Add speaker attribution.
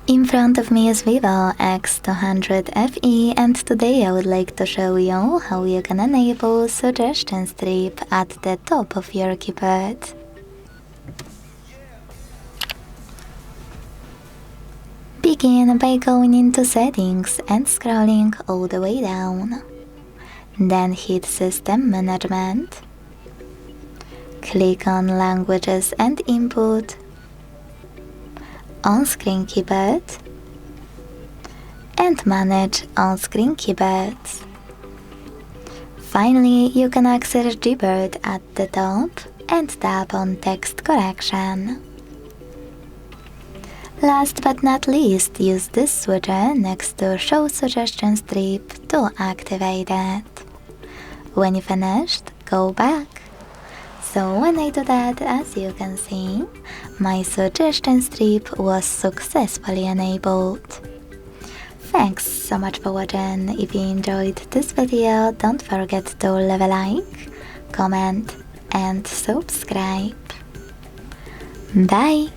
Speaker 1: In front of me is VIVO X200 FE, and today I would like to show you how you can enable suggestion strip at the top of your keypad. Begin by going into settings and scrolling all the way down. Then hit System Management. Click on Languages and Input, On-Screen Keyboard, and Manage On-Screen Keyboards. Finally, you can access Gboard at the top and tap on Text Correction. Last but not least, use this switcher next to Show Suggestion Strip to activate it. When you finished, go back. So when I do that, as you can see, my suggestion strip was successfully enabled. Thanks so much for watching. If you enjoyed this video, don't forget to leave a like, comment and subscribe. Bye!